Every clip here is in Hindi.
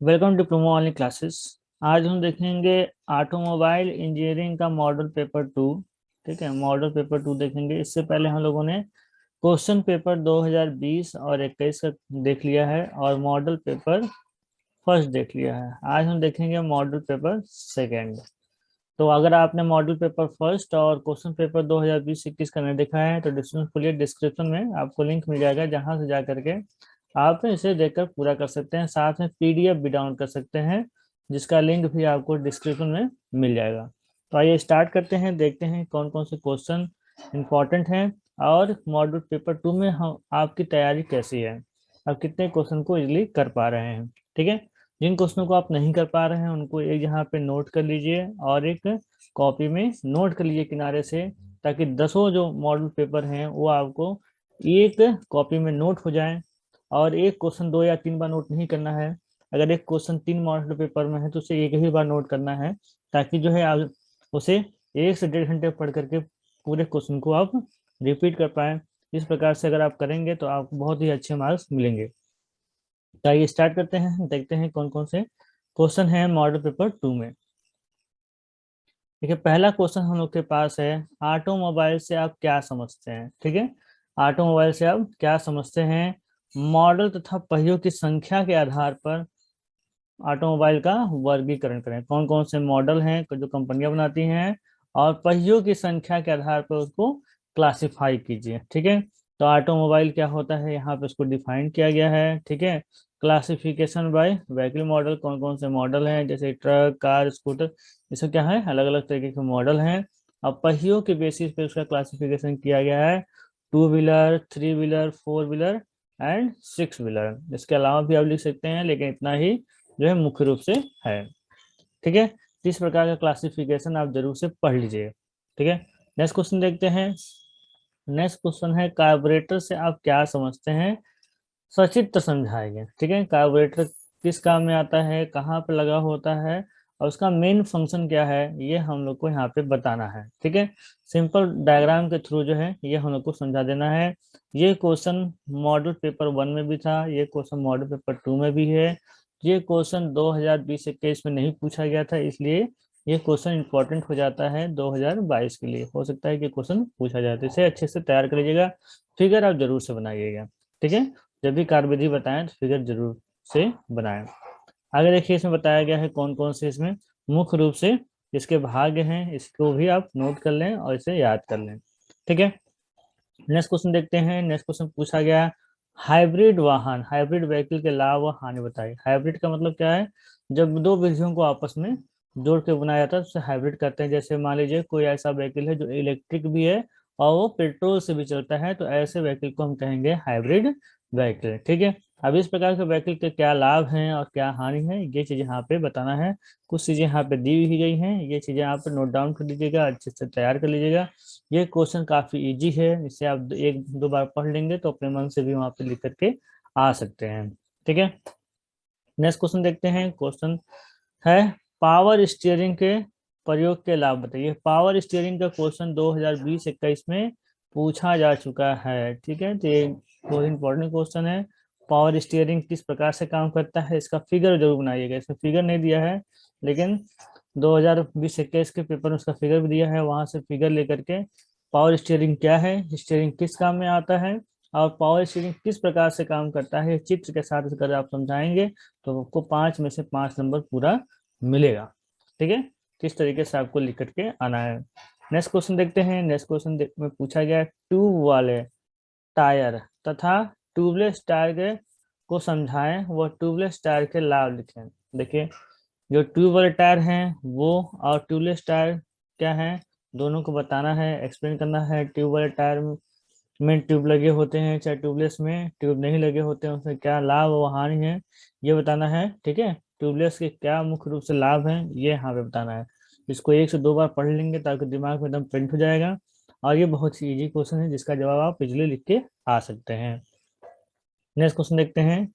Welcome diploma online classes. आज हम देखेंगे ऑटोमोबाइल इंजीनियरिंग का मॉडल पेपर 2। ठीक है, मॉडल पेपर 2 देखेंगे। इससे पहले हम लोगों ने क्वेश्चन पेपर 2020 और 21 का देख लिया है और मॉडल पेपर फर्स्ट देख लिया है। आज हम देखेंगे मॉडल पेपर सेकेंड। तो अगर आपने मॉडल पेपर फर्स्ट और क्वेश्चन पेपर 2020-21 का नहीं देखा है तो डिस्क्रिप्शन खोलिए, डिस्क्रिप्शन में आपको लिंक मिल जाएगा जहां से जा करके आप इसे देखकर पूरा कर सकते हैं। साथ में पीडीएफ भी डाउनलोड कर सकते हैं जिसका लिंक भी आपको डिस्क्रिप्शन में मिल जाएगा। तो आइए स्टार्ट करते हैं, देखते हैं कौन कौन से क्वेश्चन इंपॉर्टेंट हैं और मॉडल पेपर 2 में हम आपकी तैयारी कैसी है, आप कितने क्वेश्चन को इजीली कर पा रहे हैं। ठीक है, जिन क्वेश्चनों को आप नहीं कर पा रहे हैं उनको एक जहाँ पे नोट कर लीजिए और एक कॉपी में नोट कर लीजिए किनारे से, ताकि 10 जो मॉडल पेपर हैं वो आपको एक कॉपी में नोट हो जाए। और एक क्वेश्चन 2 या 3 बार नोट नहीं करना है। अगर एक क्वेश्चन 3 मॉडल पेपर में है तो उसे एक ही बार नोट करना है, ताकि जो है आप उसे 1 से 1.5 घंटे पढ़ करके पूरे क्वेश्चन को आप रिपीट कर पाए। इस प्रकार से अगर आप करेंगे तो आपको बहुत ही अच्छे मार्क्स मिलेंगे। तो आइए स्टार्ट करते हैं, देखते हैं कौन कौन से क्वेश्चन हैं मॉडल पेपर 2 में। देखिए, पहला क्वेश्चन हम लोग के पास है, ऑटोमोबाइल से आप क्या समझते हैं। ठीक है, ऑटोमोबाइल से आप क्या समझते हैं। मॉडल तथा पहियों की संख्या के आधार पर ऑटोमोबाइल का वर्गीकरण करें। कौन कौन से मॉडल हैं जो कंपनियां बनाती हैं और पहियों की संख्या के आधार पर उसको क्लासिफाई कीजिए। ठीक है, तो ऑटोमोबाइल क्या होता है यहाँ पे उसको डिफाइन किया गया है। ठीक है, क्लासिफिकेशन बाय व्हीकल मॉडल, कौन कौन से मॉडल हैं जैसे ट्रक, कार, स्कूटर, ये सब क्या है, अलग अलग तरीके के मॉडल हैं। अब पहियों के बेसिस पे उसका क्लासिफिकेशन किया गया है, 2 wheeler, 3 wheeler, 4 wheeler and 6 wheeler. इसके अलावा भी आप लिख सकते हैं, लेकिन इतना ही जो है मुख्य रूप से है। ठीक है, तो इस प्रकार का क्लासिफिकेशन आप जरूर से पढ़ लीजिए। ठीक है, नेक्स्ट क्वेश्चन देखते हैं। नेक्स्ट क्वेश्चन है, कार्बोरेटर से आप क्या समझते हैं, सचित्र समझाएंगे। ठीक है, कार्बोरेटर किस काम में आता है, कहाँ पर लगा होता है और उसका मेन फंक्शन क्या है, ये हम लोग को यहाँ पे बताना है। ठीक है, सिंपल डायग्राम के थ्रू जो है ये हम लोग को समझा देना है। ये क्वेश्चन मॉडल पेपर 1 में भी था, ये क्वेश्चन मॉडल पेपर 2 में भी है। ये क्वेश्चन 2020-21 में नहीं पूछा गया था, इसलिए ये क्वेश्चन इंपॉर्टेंट हो जाता है 2022 के लिए। हो सकता है कि क्वेश्चन पूछा जाए, तो इसे अच्छे से तैयार कर लीजिएगा। फिगर आप जरूर से बनाइएगा। ठीक है, जब भी कार्य विधि बताएं तो फिगर जरूर से बनाएं। आगे देखिए, इसमें बताया गया है कौन कौन से इसमें मुख्य रूप से इसके भाग हैं, इसको भी आप नोट कर लें और इसे याद कर लें। ठीक है, नेक्स्ट क्वेश्चन देखते हैं। नेक्स्ट क्वेश्चन पूछा गया, हाइब्रिड वाहन, हाइब्रिड व्हीकल के लाभ व हानि बताइए। हाइब्रिड का मतलब क्या है, जब दो विधियों को आपस में जोड़ के बनाया जाता है तो उसे हाइब्रिड कहते हैं। जैसे मान लीजिए कोई ऐसा व्हीकल है जो इलेक्ट्रिक भी है और वो पेट्रोल से भी चलता है, तो ऐसे व्हीकल को हम कहेंगे हाइब्रिड व्हीकल। ठीक है, अब इस प्रकार के व्हीकल के क्या लाभ हैं और क्या हानि है, ये चीज यहाँ पे बताना है। कुछ चीजें यहाँ पे दी हुई गई हैं, ये चीजें यहाँ पे नोट डाउन कर लीजिएगा, अच्छे से तैयार कर लीजिएगा। ये क्वेश्चन काफी इजी है, इसे आप 1-2 बार पढ़ लेंगे तो अपने मन से भी वहां पे लिख करके आ सकते हैं। ठीक है, नेक्स्ट क्वेश्चन देखते हैं। क्वेश्चन है, पावर स्टीयरिंग के प्रयोग के लाभ बताइए। पावर स्टीयरिंग का क्वेश्चन 2020-21 में पूछा जा चुका है। ठीक है, तो ये बहुत इंपॉर्टेंट क्वेश्चन है। पावर स्टीयरिंग किस प्रकार से काम करता है, इसका फिगर जरूर बनाइएगा। इसमें फिगर नहीं दिया है, लेकिन 2020-21 के पेपर में उसका फिगर भी दिया है, वहां से फिगर लेकर के पावर स्टीयरिंग क्या है, स्टीयरिंग किस काम में आता है और पावर स्टीयरिंग किस प्रकार से काम करता है, चित्र के साथ अगर आप समझाएंगे तो आपको 5 में से 5 नंबर पूरा मिलेगा। ठीक है, किस तरीके से आपको लिख करके आना है। नेक्स्ट क्वेश्चन देखते हैं। नेक्स्ट क्वेश्चन में पूछा गया, ट्यूब वाले टायर तथा ट्यूबलेस टायर के को समझाएं, वो ट्यूबलेस टायर के लाभ लिखें। देखिए, जो ट्यूब वाले टायर हैं वो और ट्यूबलेस टायर क्या है, दोनों को बताना है, एक्सप्लेन करना है। ट्यूब वाले टायर में ट्यूब लगे होते हैं, चाहे ट्यूबलेस में ट्यूब नहीं लगे होते हैं, उसमें क्या लाभ व हानि है ये बताना है। ठीक है, ट्यूबलेस के क्या मुख्य रूप से लाभ हैं ये यहाँ पे बताना है। इसको 1 से 2 बार पढ़ लेंगे ताकि दिमाग में एकदम प्रिंट हो जाएगा। और ये बहुत ही इजी क्वेश्चन है जिसका जवाब आप इजिली लिख के आ सकते हैं। नेक्स्ट क्वेश्चन देखते हैं।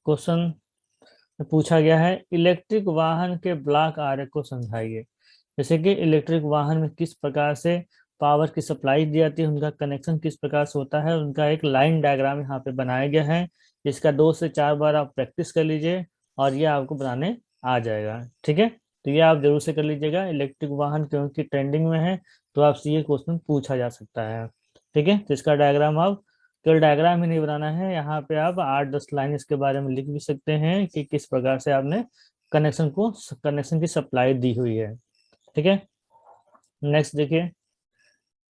क्वेश्चन में पूछा गया है, इलेक्ट्रिक वाहन के ब्लॉक आरेख को समझाइए। जैसे कि इलेक्ट्रिक वाहन में किस प्रकार से पावर की सप्लाई दी जाती है, उनका कनेक्शन किस प्रकार से होता है, उनका एक लाइन डायग्राम यहाँ पे बनाया गया है। इसका 2 से 4 बार आप प्रैक्टिस कर लीजिए और ये आपको बनाने आ जाएगा। ठीक है, तो ये आप जरूर से कर लीजिएगा। इलेक्ट्रिक वाहन क्योंकि ट्रेंडिंग में है तो आपसे ये क्वेश्चन पूछा जा सकता है। ठीक है, तो इसका डायग्राम आप केवल डायग्राम ही नहीं बनाना है, यहाँ पे आप 8-10 लाइन इसके बारे में लिख भी सकते हैं कि किस प्रकार से आपने कनेक्शन की सप्लाई दी हुई है। ठीक है, नेक्स्ट देखिए,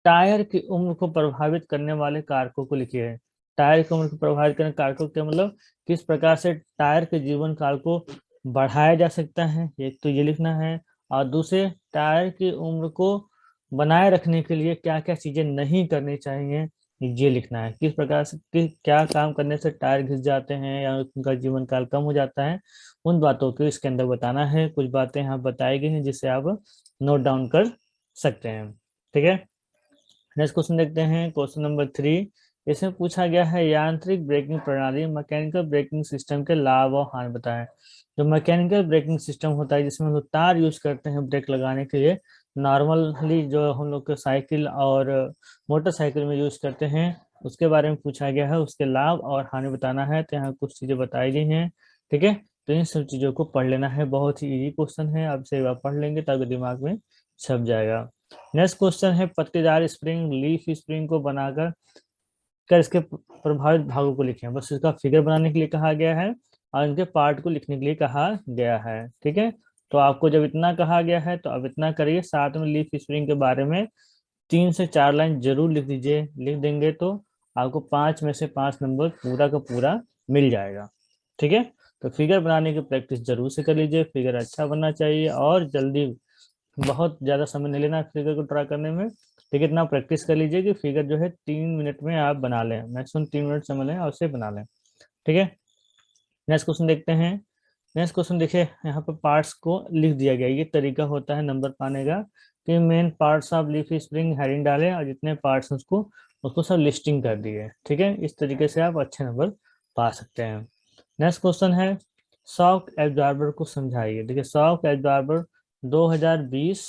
टायर की उम्र को प्रभावित करने वाले कारकों को लिखिए। टायर की उम्र को प्रभावित करने कारकों के मतलब किस प्रकार से टायर के जीवन काल को बढ़ाया जा सकता है, एक तो ये लिखना है। और दूसरे, टायर की उम्र को बनाए रखने के लिए क्या क्या चीजें नहीं करनी चाहिए, ये लिखना है। किस प्रकार से क्या काम करने से टायर घिस जाते हैं या उनका जीवन काल कम हो जाता है, उन बातों को इसके अंदर बताना है। कुछ बातें यहाँ बताई गई हैं जिसे आप नोट डाउन कर सकते हैं। ठीक है, नेक्स्ट क्वेश्चन देखते हैं, क्वेश्चन नंबर 3। इसमें पूछा गया है यांत्रिक ब्रेकिंग प्रणाली मैकेनिकल ब्रेकिंग सिस्टम के लाभ और हानि बताएं। जो मैकेनिकल ब्रेकिंग सिस्टम होता है जिसमें हम लोग तार यूज करते हैं ब्रेक लगाने के लिए, नॉर्मली जो हम लोग के साइकिल और मोटरसाइकिल में यूज करते हैं, उसके बारे में पूछा गया है। उसके लाभ और हानि बताना है, तो यहाँ कुछ चीजें बताई गई हैं। ठीक है, तो इन सब चीजों को पढ़ लेना है, बहुत ही इजी क्वेश्चन है, आप से बार पढ़ लेंगे तब दिमाग में छप जाएगा। नेक्स्ट क्वेश्चन है पत्तीदार स्प्रिंग लीफ स्प्रिंग को बनाकर इसके प्रभावित भागों को लिखें। बस इसका फिगर बनाने के लिए कहा गया है और इनके पार्ट को लिखने के लिए कहा गया है। ठीक है, तो आपको जब इतना कहा गया है तो अब इतना करिए, साथ में लीफ स्प्रिंग के बारे में 3 से 4 लाइन जरूर लिख दीजिए। लिख देंगे तो आपको 5 में से 5 नंबर पूरा का पूरा मिल जाएगा। ठीक है, तो फिगर बनाने की प्रैक्टिस जरूर से कर लीजिए, फिगर अच्छा बनना चाहिए और जल्दी, बहुत ज्यादा समय नहीं लेना फिगर को ड्रा करने में। ठीक है, इतना प्रैक्टिस कर लीजिए कि फिगर जो है 3 मिनट में आप बना लें, मैक्सिमम 3 मिनट समय लें और उसे बना लें। ठीक है, नेक्स्ट क्वेश्चन देखते हैं। नेक्स्ट क्वेश्चन देखिए, यहाँ पर पार्ट्स को लिख दिया गया, ये तरीका होता है नंबर पाने का कि main parts of leaf spring heading डालें और जितने पार्ट्स हैं उसको उसको सब लिस्टिंग कर दिए। ठीक है, इस तरीके से आप अच्छे नंबर पा सकते हैं। नेक्स्ट क्वेश्चन है शॉक एब्जॉर्बर को समझाइए। देखिए, शॉक एब्जॉर्बर 2020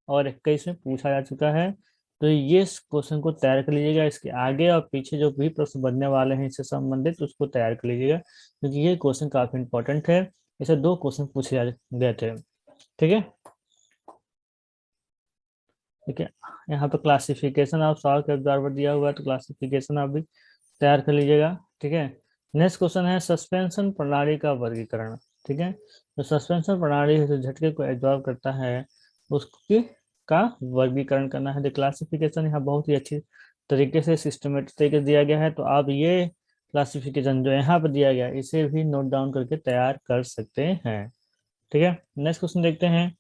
और 21 में पूछा जा चुका है, तो ये क्वेश्चन को तैयार कर लीजिएगा। इसके आगे और पीछे जो भी प्रश्न बनने वाले हैं इससे संबंधित उसको तैयार कर लीजिएगा, क्योंकि ये क्वेश्चन काफी इंपॉर्टेंट है। इसे 2 क्वेश्चन पूछे गए थे। ठीक है, ठीक है, यहाँ पे क्लासिफिकेशन ऑफ शॉक एब्जॉर्बर दिया हुआ है, तो क्लासिफिकेशन आप भी तैयार कर लीजिएगा। ठीक है, नेक्स्ट क्वेश्चन है सस्पेंशन प्रणाली का वर्गीकरण। ठीक है, तो सस्पेंशन प्रणाली है जो झटके को एब्जॉर्ब करता है उसकी का वर्गीकरण करना है। द क्लासिफिकेशन यहाँ बहुत ही अच्छी तरीके से सिस्टमेटिक तरीके से दिया गया है, तो आप ये क्लासिफिकेशन जो यहाँ पर दिया गया इसे भी नोट डाउन करके तैयार कर सकते हैं। ठीक है, नेक्स्ट क्वेश्चन देखते हैं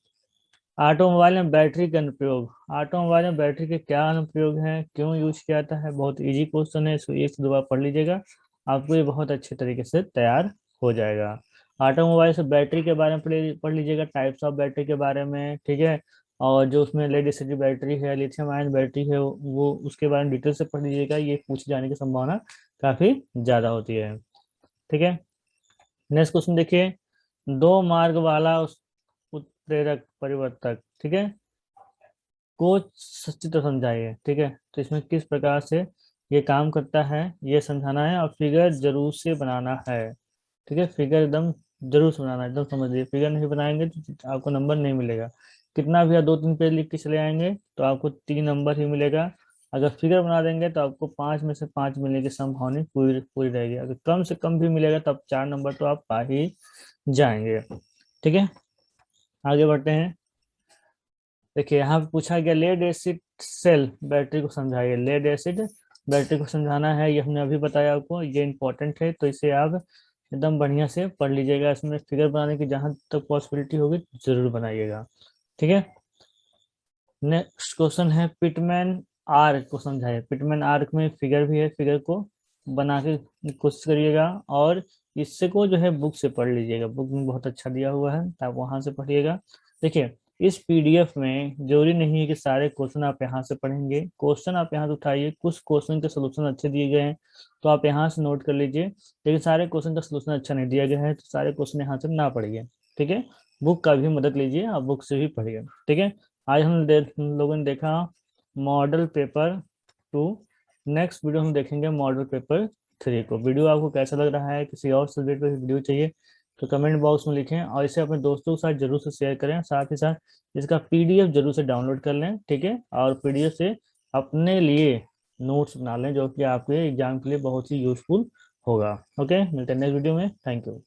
ऑटोमोबाइल में बैटरी का अनुप्रयोग। ऑटोमोबाइल में बैटरी के क्या अनुप्रयोग हैं, क्यों यूज किया जाता है, बहुत इजी क्वेश्चन है, इसको 1 से 2 बार पढ़ लीजिएगा, आपको ये बहुत अच्छे तरीके से तैयार हो जाएगा। ऑटोमोबाइल से बैटरी के बारे में पढ़ लीजिएगा, टाइप्स ऑफ बैटरी के बारे में। ठीक है, और जो उसमें लेड एसिड बैटरी है, लिथियम आयन बैटरी है, वो उसके बारे में डिटेल से पढ़ लीजिएगा, ये पूछ जाने की संभावना काफी ज्यादा होती है। ठीक है, नेक्स्ट क्वेश्चन देखिए, 2 मार्ग वाला उत्प्रेरक परिवर्तक, ठीक है, को चित्र समझाइए। ठीक है, तो इसमें किस प्रकार से ये काम करता है ये समझाना है और फिगर जरूर से बनाना है। ठीक है, फिगर एकदम जरूर से बनाना है, एकदम समझ लीजिए, फिगर नहीं बनाएंगे तो आपको नंबर नहीं मिलेगा। कितना भी आप 2-3 पेज लिख के चले आएंगे तो आपको 3 नंबर ही मिलेगा। अगर फिगर बना देंगे तो आपको 5 में से 5 मिलने की संभावना पूरी पूरी रहेगी। अगर कम से कम भी मिलेगा तो आप 4 नंबर तो आप पा ही जाएंगे। ठीक है, आगे बढ़ते हैं। देखिए, यहाँ पे पूछा गया लेड एसिड सेल बैटरी को समझाइए। लेड एसिड बैटरी को समझाना है, ये हमने अभी बताया आपको, ये इंपॉर्टेंट है, तो इसे आप एकदम बढ़िया से पढ़ लीजिएगा। इसमें फिगर बनाने की जहां तक पॉसिबिलिटी होगी जरूर बनाइएगा। ठीक है, नेक्स्ट क्वेश्चन है पिटमैन आर्क को समझाइए। पिटमैन आर्क में फिगर भी है, फिगर को बना के कोशिश करिएगा और इससे को जो है बुक से पढ़ लीजिएगा, बुक में बहुत अच्छा दिया हुआ है, तो आप वहां से पढ़िएगा। देखिए, इस पीडीएफ में जरूरी नहीं है कि सारे क्वेश्चन आप यहाँ से पढ़ेंगे, क्वेश्चन आप यहाँ से उठाइए, कुछ क्वेश्चन के सोल्यूशन अच्छे दिए गए हैं तो आप यहाँ से नोट कर लीजिए, लेकिन सारे क्वेश्चन का सोल्यूशन अच्छा नहीं दिया गया है तो सारे क्वेश्चन यहाँ से ना पढ़िए। ठीक है, बुक का भी मदद लीजिए, आप बुक से भी पढ़िए। ठीक है, आज हम लोगों ने देखा मॉडल पेपर 2। नेक्स्ट वीडियो हम देखेंगे मॉडल पेपर 3 को। वीडियो आपको कैसा लग रहा है, किसी और सब्जेक्ट पर वीडियो चाहिए तो कमेंट बॉक्स में लिखें और इसे अपने दोस्तों के साथ जरूर से शेयर करें, साथ ही साथ इसका पीडीएफ जरूर से डाउनलोड कर लें, ठीक है, और पीडीएफ से अपने लिए नोट्स बना लें जो कि आपके एग्जाम के लिए बहुत ही यूजफुल होगा। ओके, मिलते हैं नेक्स्ट वीडियो में। Thank you.